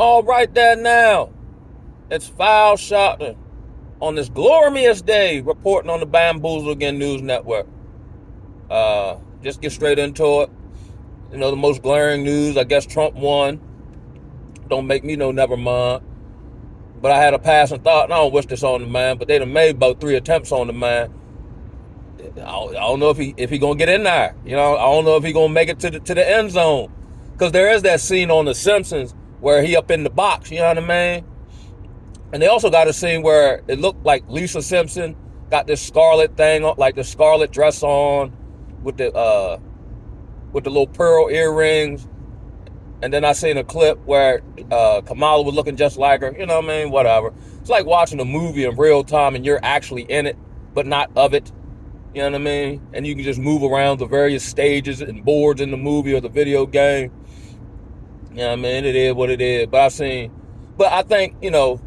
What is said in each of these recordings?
All right there now. It's Foul Shotton on this glorious day reporting on the Bamboozle Again News Network. Just get straight into it. You know, the most glaring news, I guess Trump won. Don't make me no never mind. But I had a passing thought, and I don't wish this on the man, but they done made about 3 attempts on the man. I don't know if he gonna get in there. You know, I don't know if he gonna make it to the end zone. Because there is that scene on The Simpsons where he up in the box, you know what I mean? And they also got a scene where it looked like Lisa Simpson got this scarlet thing, like the scarlet dress on with the little pearl earrings. And then I seen a clip where Kamala was looking just like her. You know what I mean? Whatever. It's like watching a movie in real time and you're actually in it, but not of it. You know what I mean? And you can just move around the various stages and boards in the movie or the video game. You know what I mean? It is what it is. But I think, you know,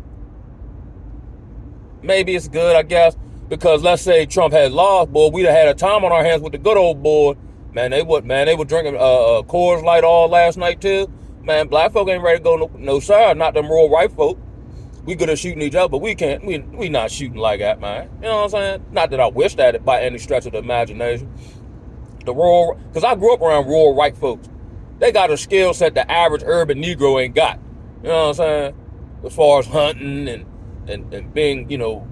maybe it's good, I guess, because let's say Trump had lost, boy, we'd have had a time on our hands with the good old boy. Man, they were drinking Coors Light all last night too. Man, black folk ain't ready to go no sir, not them rural white folk. We good at shooting each other, but we can't. We not shooting like that, man. You know what I'm saying? Not that I wish that by any stretch of the imagination. Because I grew up around rural white folks. They got a skill set the average urban Negro ain't got. You know what I'm saying? As far as hunting and being, you know,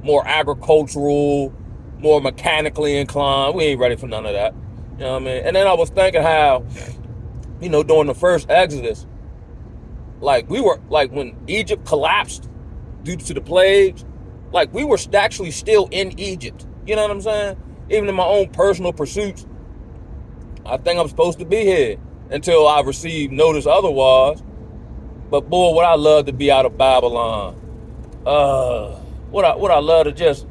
more agricultural, more mechanically inclined. We ain't ready for none of that. You know what I mean? And then I was thinking how, you know, during the first Exodus, like we were, like when Egypt collapsed due to the plagues, like we were actually still in Egypt. You know what I'm saying? Even in my own personal pursuits, I think I'm supposed to be here until I receive notice otherwise. But boy, would I love to be out of Babylon. Would I love to just,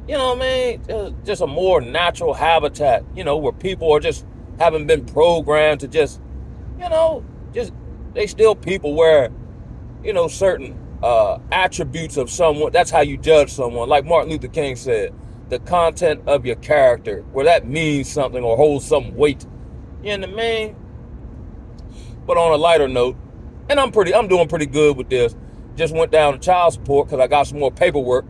you know what I mean? Just a more natural habitat, you know, where people are just haven't been programmed to just, you know, just, they still people where, you know, certain attributes of someone, that's how you judge someone. Like Martin Luther King said, the content of your character, where that means something or holds some weight. You know what I mean? But on a lighter note, and I'm doing pretty good with this. Just went down to child support because I got some more paperwork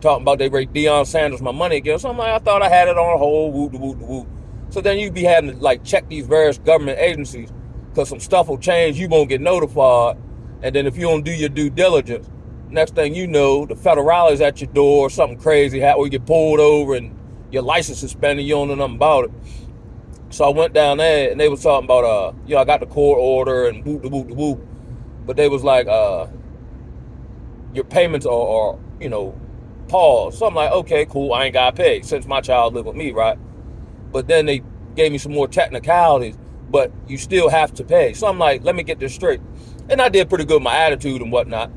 talking about they rate Deion Sanders my money again. So I'm like, I thought I had it on a whole whoop. So then you be having to like check these various government agencies because some stuff will change. You won't get notified. And then if you don't do your due diligence, next thing you know, the federale is at your door, something crazy, or you get pulled over and your license suspended, you don't know nothing about it. So I went down there and they was talking about, you know, I got the court order and whoop. But they was like, your payments are, you know, paused. So I'm like, okay, cool, I ain't got to pay since my child live with me, right? But then they gave me some more technicalities, but you still have to pay. So I'm like, let me get this straight. And I did pretty good with my attitude and whatnot.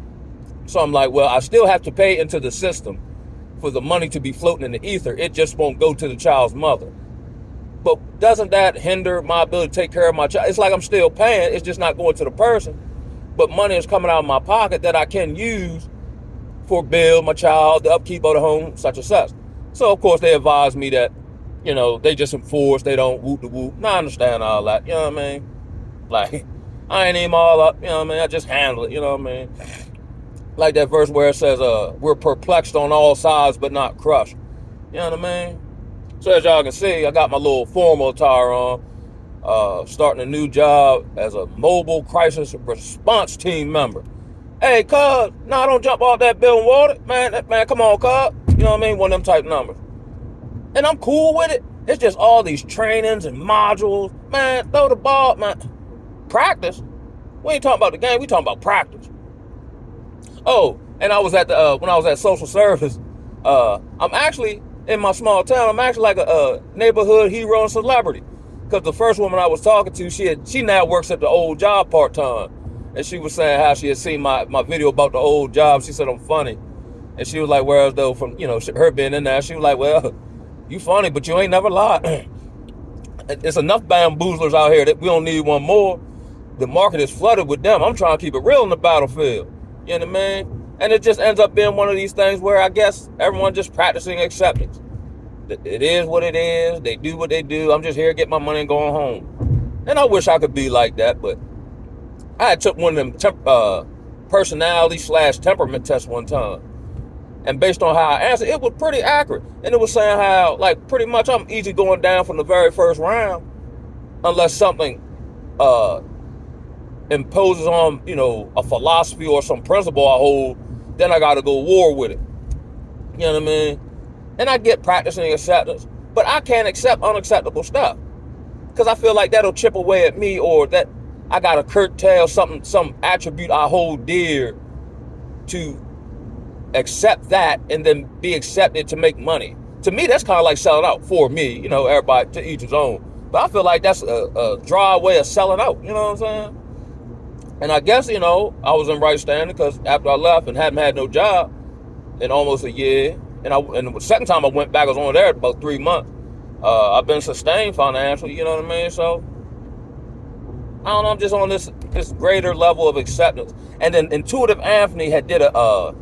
So I'm like, well, I still have to pay into the system for the money to be floating in the ether. It just won't go to the child's mother. But doesn't that hinder my ability to take care of my child? It's like I'm still paying. It's just not going to the person. But money is coming out of my pocket that I can use for bill, my child, the upkeep of the home, such and such. So, of course, they advised me that, you know, they just enforce, they don't whoop. Now, I understand all that, you know what I mean? Like, I ain't even all up, you know what I mean? I just handle it, you know what I mean? Like that verse where it says, we're perplexed on all sides, but not crushed. You know what I mean? So as y'all can see, I got my little formal attire on, starting a new job as a mobile crisis response team member. Hey, cuz, nah, don't jump off that building water. Man, come on, cuz. You know what I mean? One of them type numbers. And I'm cool with it. It's just all these trainings and modules. Man, throw the ball, man. Practice? We ain't talking about the game. We talking about practice. Oh, and I was at when I was at social service, I'm actually, in my small town, I'm actually like a neighborhood hero and celebrity. Because the first woman I was talking to, she now works at the old job part-time. And she was saying how she had seen my video about the old job. She said I'm funny. And she was like, whereas though from, you know, her being in there, she was like, well, you funny, but you ain't never lied. It's enough bamboozlers out here that we don't need one more. The market is flooded with them. I'm trying to keep it real in the battlefield. You know what I mean? And it just ends up being one of these things where I guess everyone just practicing acceptance. It is what it is. They do what they do. I'm just here to get my money and going home. And I wish I could be like that, but I had took one of them personality / temperament tests one time. And based on how I answered, it was pretty accurate. And it was saying how, like, pretty much I'm easy going down from the very first round unless something imposes on, a philosophy or some principle I hold, then I got to go war with it. You know what I mean? And I get practicing acceptance, but I can't accept unacceptable stuff because I feel like that'll chip away at me, or that I got to curtail some attribute I hold dear to accept that and then be accepted to make money. To me, that's kind of like selling out for me, everybody to each his own. But I feel like that's a dry way of selling out, you know what I'm saying? And I guess, I was in right standing because after I left and hadn't had no job in almost a year, and the second time I went back, I was only there about 3 months. I've been sustained financially, you know what I mean? So, I don't know, I'm just on this greater level of acceptance. And then Intuitive Anthony had did a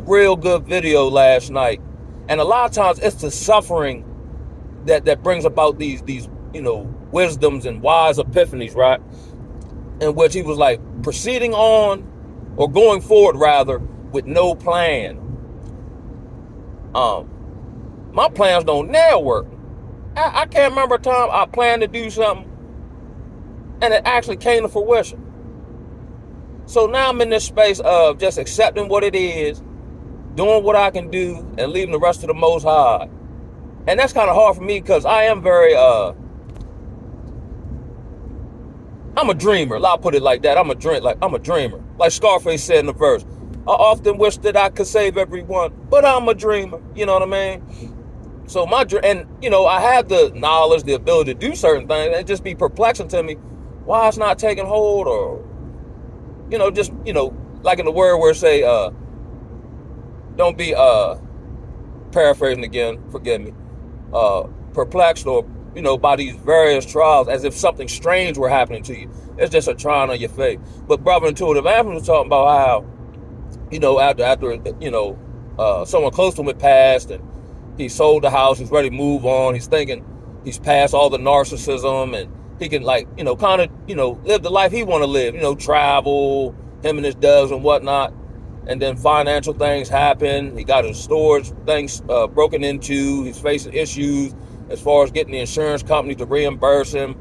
real good video last night. And a lot of times it's the suffering that brings about these wisdoms and wise epiphanies, right? In which he was like proceeding on, or going forward rather, with no plan. My plans don't now work. I can't remember a time I planned to do something and it actually came to fruition. So now I'm in this space of just accepting what it is, doing what I can do, and leaving the rest to the Most High. And that's kind of hard for me because I am very, I'm a dreamer. I'll put it like that. I'm a dreamer. Like Scarface said in the verse, I often wish that I could save everyone, but I'm a dreamer. You know what I mean? So I have the knowledge, the ability to do certain things, and it just be perplexing to me why it's not taking hold, or, like in the word where it say, don't be, paraphrasing again, forgive me, perplexed or, by these various trials as if something strange were happening to you. It's just a trying on your faith. But Brother Intuitive Anthony was talking about how, after someone close to him had passed and he sold the house, he's ready to move on. He's thinking he's past all the narcissism and he can live the life he want to live, travel, him and his doves and whatnot. And then financial things happen. He got his storage things broken into. He's facing issues as far as getting the insurance company to reimburse him.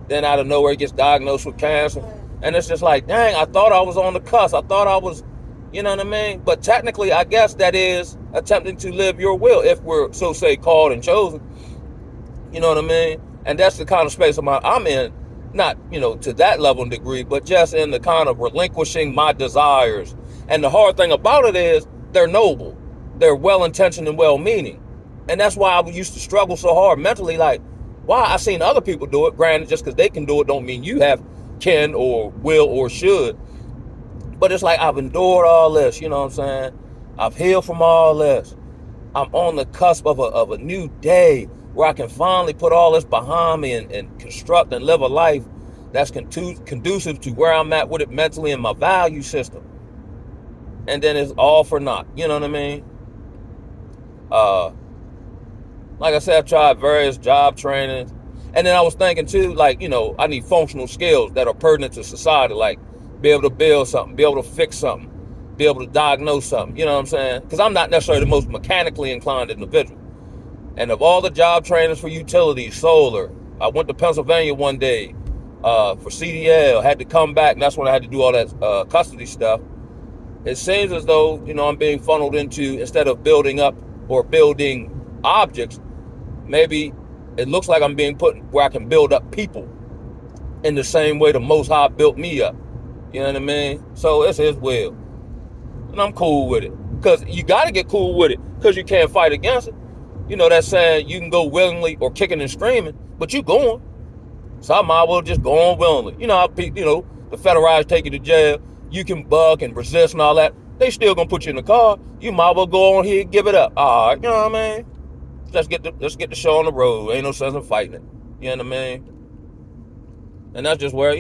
Then out of nowhere, he gets diagnosed with cancer. And it's just like, dang, I thought I was on the cusp. I thought I was, you know what I mean? But technically, I guess that is attempting to live your will if we're, so say, called and chosen. You know what I mean? And that's the kind of space I'm in. Not, to that level and degree, but just in the kind of relinquishing my desires. And the hard thing about it is they're noble. They're well-intentioned and well-meaning. And that's why I used to struggle so hard mentally. Like, why? I seen other people do it. Granted, just because they can do it don't mean you can or will or should. But it's like I've endured all this, you know what I'm saying? I've healed from all this. I'm on the cusp of a new day where I can finally put all this behind me and construct and live a life that's conducive to where I'm at with it mentally and my value system. And then it's all for naught. You know what I mean? Like I said, I've tried various job trainings. And then I was thinking too, like, I need functional skills that are pertinent to society, like be able to build something, be able to fix something, be able to diagnose something. You know what I'm saying? Because I'm not necessarily the most mechanically inclined individual. And of all the job trainings for utilities, solar, I went to Pennsylvania one day for CDL, had to come back, and that's when I had to do all that custody stuff. It seems as though, I'm being funneled into, instead of building up or building objects, maybe it looks like I'm being put where I can build up people in the same way the Most High built me up. You know what I mean? So it's his will. And I'm cool with it. Because you got to get cool with it because you can't fight against it. That saying, you can go willingly or kicking and screaming, but you going. So I might as well just go on willingly. How the federalized take you to jail. You can buck and resist and all that. They still gonna put you in the car. You might as well go on here and give it up. All right, you know what I mean? Let's get the show on the road. Ain't no sense in fighting it. You know what I mean? And that's just where,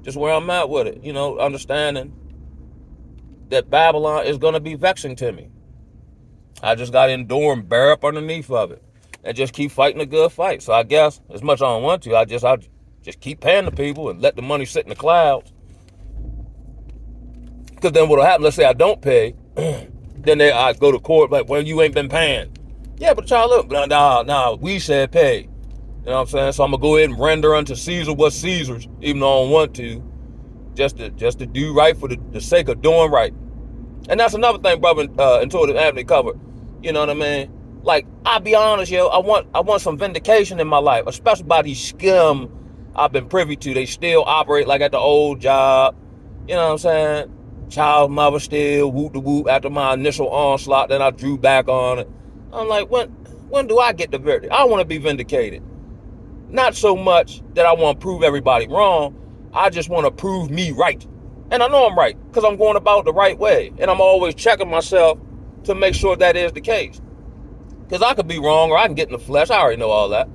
just where I'm at with it. Understanding that Babylon is gonna be vexing to me. I just gotta endure and bear up underneath of it. And just keep fighting a good fight. So I guess, as much as I don't want to, I just keep paying the people and let the money sit in the clouds. Because then what'll happen, let's say I don't pay, then I go to court, like, well, you ain't been paying. Yeah, but y'all look, nah, we said pay. You know what I'm saying? So I'm going to go ahead and render unto Caesar what's Caesar's, even though I don't want to, just to do right for the sake of doing right. And that's another thing, brother, Intuitive Anthony covered. You know what I mean? Like, I'll be honest, yo, I want some vindication in my life, especially by these scum I've been privy to. They still operate like at the old job. You know what I'm saying? Child mother still whoop the whoop after my initial onslaught, then I drew back on it. I'm like, when do I get the verdict? I want to be vindicated. Not so much that I want to prove everybody wrong. I just want to prove me right. And I know I'm right because I'm going about the right way. And I'm always checking myself to make sure that is the case. Because I could be wrong or I can get in the flesh. I already know all that.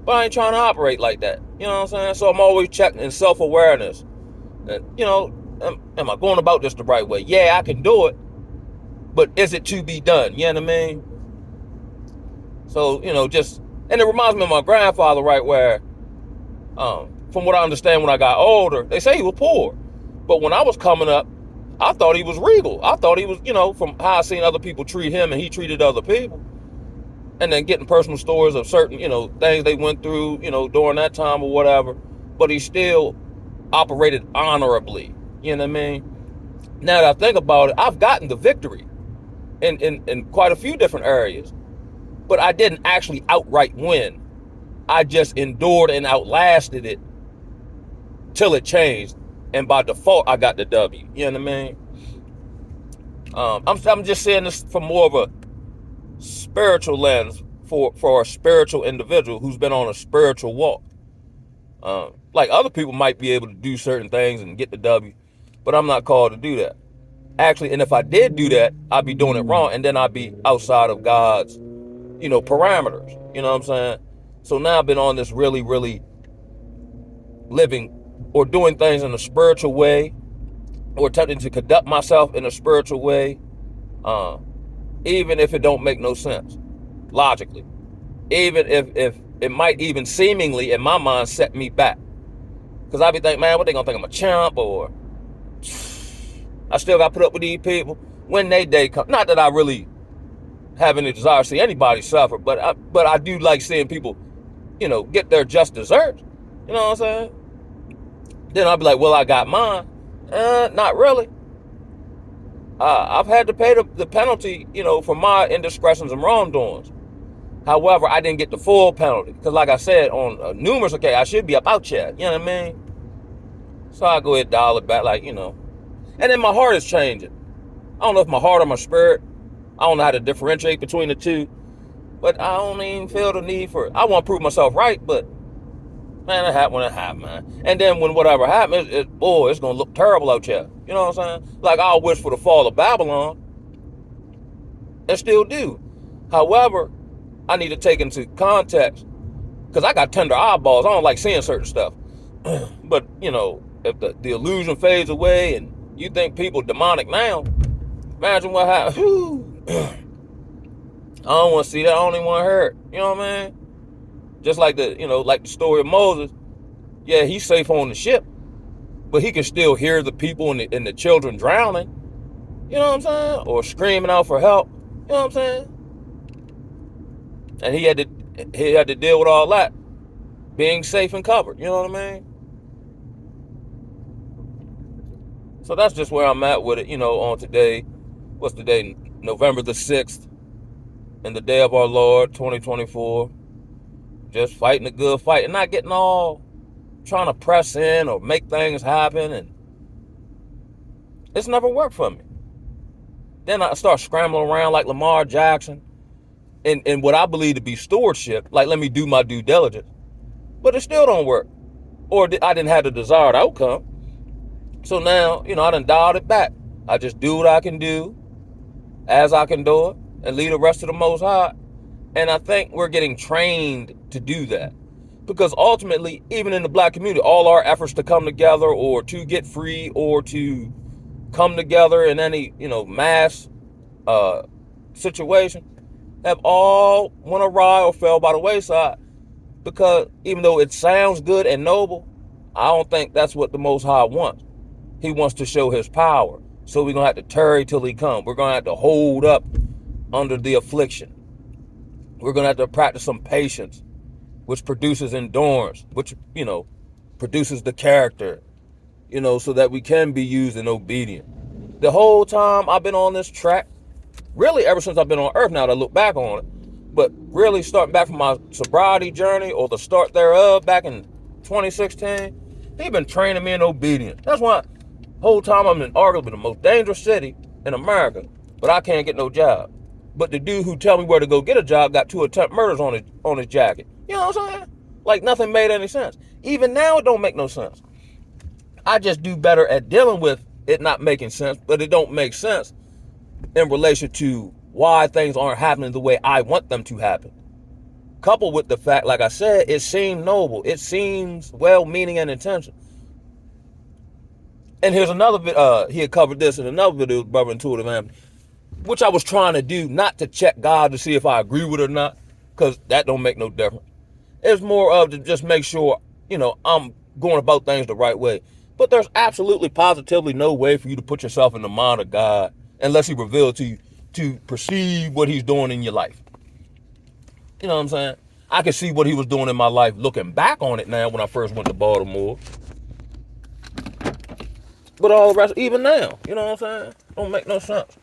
But I ain't trying to operate like that. You know what I'm saying? So I'm always checking in self-awareness. And, you know, am I going about this the right way? Yeah, I can do it. But is it to be done? You know what I mean? So, you know, and it reminds me of my grandfather, right, where, from what I understand when I got older, they say he was poor. But when I was coming up, I thought he was regal. I thought he was, you know, from how I seen other people treat him and he treated other people. And then getting personal stories of certain, you know, things they went through, you know, during that time or whatever. But he still operated honorably. You know what I mean? Now that I think about it, I've gotten the victory in quite a few different areas. But I didn't actually outright win. I just endured and outlasted it till it changed. And by default, I got the W. You know what I mean? I'm just saying this from more of a spiritual lens for a spiritual individual who's been on a spiritual walk. Like other people might be able to do certain things and get the W, but I'm not called to do that. Actually, and if I did do that, I'd be doing it wrong, and then I'd be outside of God's, you know, parameters. You know what I'm saying? So now I've been on this really, really living or doing things in a spiritual way, or attempting to conduct myself in a spiritual way, even if it don't make no sense logically, even if it might even seemingly in my mind set me back, because I be thinking, man, what they gonna think I'm a chump, or I still got to put up with these people when they day come. Not that I really have any desire to see anybody suffer, but I do like seeing people, you know, get their just desserts. You know what I'm saying? Then I'll be like, well, I got mine. Not really. I've had to pay the penalty, you know, for my indiscretions and wrongdoings. However, I didn't get the full penalty because, like I said, on numerous occasions, I should be up out here. You know what I mean? So I go ahead and dial it back, like, you know. And then my heart is changing. I don't know if my heart or my spirit. I don't know how to differentiate between the two. But I don't even feel the need for it. I want to prove myself right, but man, it happened when it happened, man. And then when whatever happened, it's going to look terrible out here. You know what I'm saying? Like, I'll wish for the fall of Babylon. And still do. However, I need to take into context, because I got tender eyeballs. I don't like seeing certain stuff. But, you know, if the illusion fades away and you think people demonic now, imagine what happened. I don't want to see that. I don't even want to hear it. You know what I mean? Just like the story of Moses. Yeah, he's safe on the ship, but he can still hear the people and the children drowning. You know what I'm saying? Or screaming out for help. You know what I'm saying? And he had to deal with all that, being safe and covered. You know what I mean? So that's just where I'm at with it. You know, on today, what's the day? November the 6th, in the day of our Lord, 2024. Just fighting a good fight and not getting all trying to press in or make things happen, and it's never worked for me. Then I start scrambling around like Lamar Jackson in what I believe to be stewardship, like let me do my due diligence, but it still don't work, or I didn't have the desired outcome. So now, you know, I done dialed it back. I just do what I can do as I can do it and leave the rest to the Most High. And I think we're getting trained to do that, because ultimately, even in the black community, all our efforts to come together or to get free or to come together in any, you know, mass situation have all went awry or fell by the wayside, because even though it sounds good and noble, I don't think that's what the Most High wants. He wants to show his power. So we're going to have to tarry till he come. We're going to have to hold up under the affliction. We're going to have to practice some patience, which produces endurance, which, produces the character, so that we can be used and obedient. The whole time I've been on this track, really ever since I've been on earth now that I look back on it, but really starting back from my sobriety journey or the start thereof back in 2016, he been training me in obedience. That's why the whole time I'm in arguably the most dangerous city in America, but I can't get no job. But the dude who tell me where to go get a job got 2 attempt murders on his jacket. You know what I'm saying? Like nothing made any sense. Even now it don't make no sense. I just do better at dealing with it not making sense, but it don't make sense in relation to why things aren't happening the way I want them to happen. Coupled with the fact, like I said, it seems noble. It seems well-meaning and intentional. And here's another bit, he had covered this in another video, Brother Intuitive Amp, which I was trying to do, not to check God to see if I agree with it or not, because that don't make no difference. It's more of to just make sure, I'm going about things the right way. But there's absolutely, positively no way for you to put yourself in the mind of God unless he revealed to you to perceive what he's doing in your life. You know what I'm saying? I can see what he was doing in my life looking back on it now when I first went to Baltimore. But all the rest, even now, you know what I'm saying? Don't make no sense.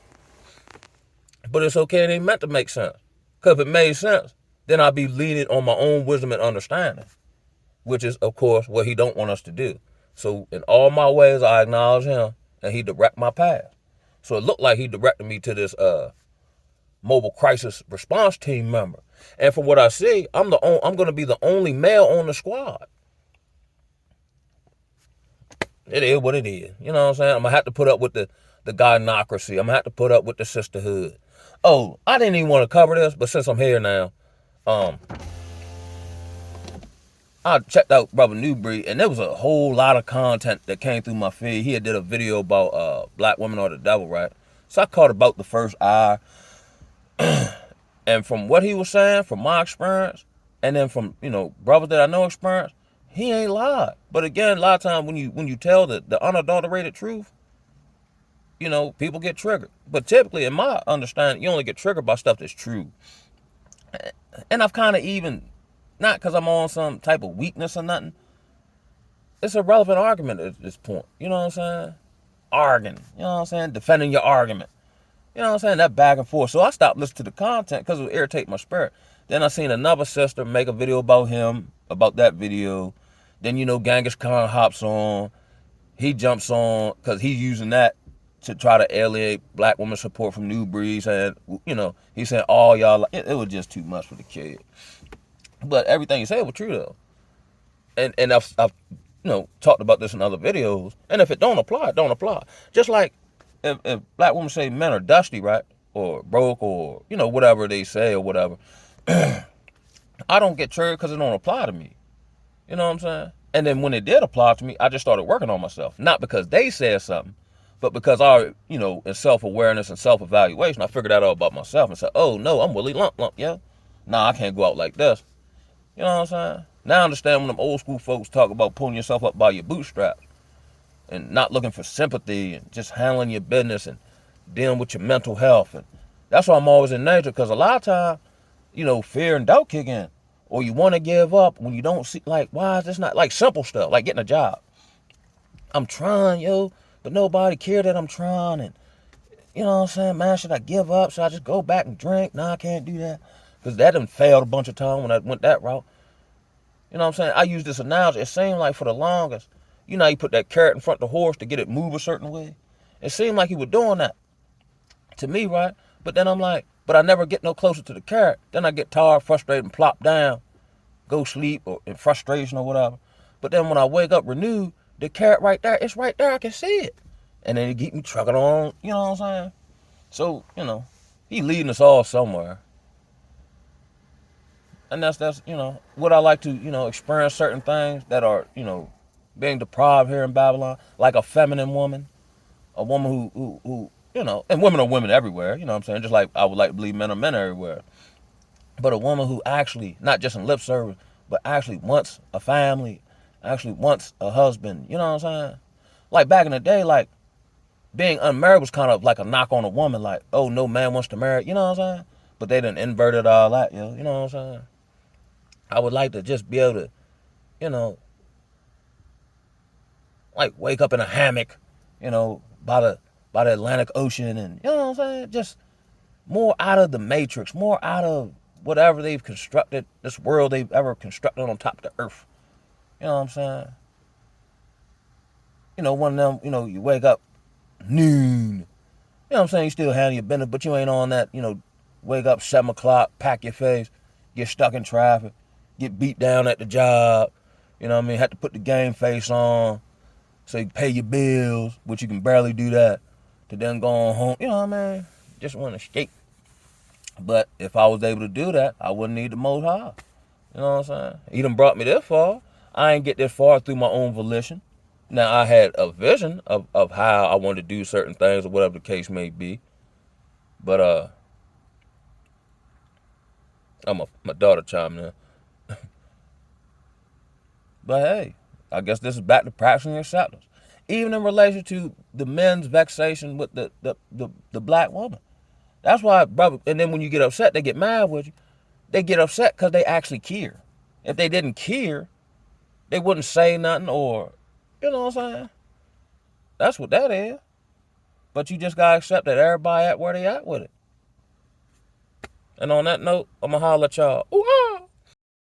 But it's okay, it ain't meant to make sense. Because if it made sense, then I'd be leaning on my own wisdom and understanding, which is, of course, what he don't want us to do. So in all my ways, I acknowledge him, and he direct my path. So it looked like he directed me to this mobile crisis response team member. And from what I see, I'm going to be the only male on the squad. It is what it is. You know what I'm saying? I'm going to have to put up with the gynocracy. I'm going to have to put up with the sisterhood. Oh, I didn't even want to cover this, but since I'm here now, I checked out Brother Newbury, and there was a whole lot of content that came through my feed. He had did a video about black women are the devil, right? So I caught about the first hour. And from what he was saying, from my experience, and then from, brothers that I know experience, he ain't lied. But again, a lot of times when you tell the unadulterated truth, people get triggered. But typically, in my understanding, you only get triggered by stuff that's true. And I've kind of even, not because I'm on some type of weakness or nothing, it's a relevant argument at this point. You know what I'm saying? Arguing. You know what I'm saying? Defending your argument. You know what I'm saying? That back and forth. So I stopped listening to the content because it would irritate my spirit. Then I seen another sister make a video about him, about that video. Then, Genghis Khan hops on. He jumps on because he's using that to try to alienate black women support from Newbury. And, he said, all y'all, it was just too much for the kid. But everything he said was true, though. And I've talked about this in other videos. And if it don't apply, it don't apply. Just like, if black women say men are dusty, right, or broke, or, whatever they say or whatever, I don't get triggered because it don't apply to me. You know what I'm saying? And then when it did apply to me, I just started working on myself. Not because they said something, but because I, in self-awareness and self-evaluation, I figured that out about myself and said, oh, no, I'm Willie Lump, yeah? Nah, I can't go out like this. You know what I'm saying? Now I understand when them old school folks talk about pulling yourself up by your bootstraps. And not looking for sympathy and just handling your business and dealing with your mental health. And that's why I'm always in nature, because a lot of times, fear and doubt kick in. Or you want to give up when you don't see, like, why is this not, like simple stuff, like getting a job. I'm trying, but nobody care that I'm trying. And, you know what I'm saying, man, should I give up? Should I just go back and drink? No, I can't do that. Because that done failed a bunch of times when I went that route. You know what I'm saying? I use this analogy. It seemed like for the longest, you put that carrot in front of the horse to get it move a certain way. It seemed like he was doing that to me, right? But then I'm like, but I never get no closer to the carrot. Then I get tired, frustrated, and plop down, go sleep or in frustration or whatever. But then when I wake up renewed, the carrot right there, it's right there. I can see it. And then it keep me trucking on, you know what I'm saying? So, he leading us all somewhere. And that's what I like to, experience certain things that are, being deprived here in Babylon, like a feminine woman, a woman who and women are women everywhere, you know what I'm saying? Just like I would like to believe men are men everywhere. But a woman who actually, not just in lip service, but actually wants a family, actually wants a husband, you know what I'm saying? Like back in the day, like being unmarried was kind of like a knock on a woman, like, oh, no man wants to marry, you know what I'm saying? But they done inverted all that, you know what I'm saying? I would like to just be able to, you know, like wake up in a hammock, you know, by the Atlantic Ocean, and you know what I'm saying? Just more out of the matrix, more out of whatever they've constructed, this world they've ever constructed on top of the earth. You know what I'm saying? You know, one of them, you know, you wake up noon. You know what I'm saying? You still handle your business, but you ain't on that, you know, wake up 7 o'clock, pack your face, get stuck in traffic, get beat down at the job. You know what I mean? Have to put the game face on so you pay your bills, which you can barely do that, to then go on home. You know what I mean? Just want to escape. But if I was able to do that, I wouldn't need the Most High. You know what I'm saying? He done brought me this far. I ain't get this far through my own volition. Now, I had a vision of how I wanted to do certain things or whatever the case may be. But, my daughter chiming in. But hey, I guess this is back to practicing acceptance. Even in relation to the men's vexation with the black woman. That's why, brother, and then when you get upset, they get mad with you. They get upset because they actually care. If they didn't care, they wouldn't say nothing, or, you know what I'm saying? That's what that is. But you just gotta accept that everybody at where they at with it. And on that note, I'ma holler at y'all. Ooh-ah!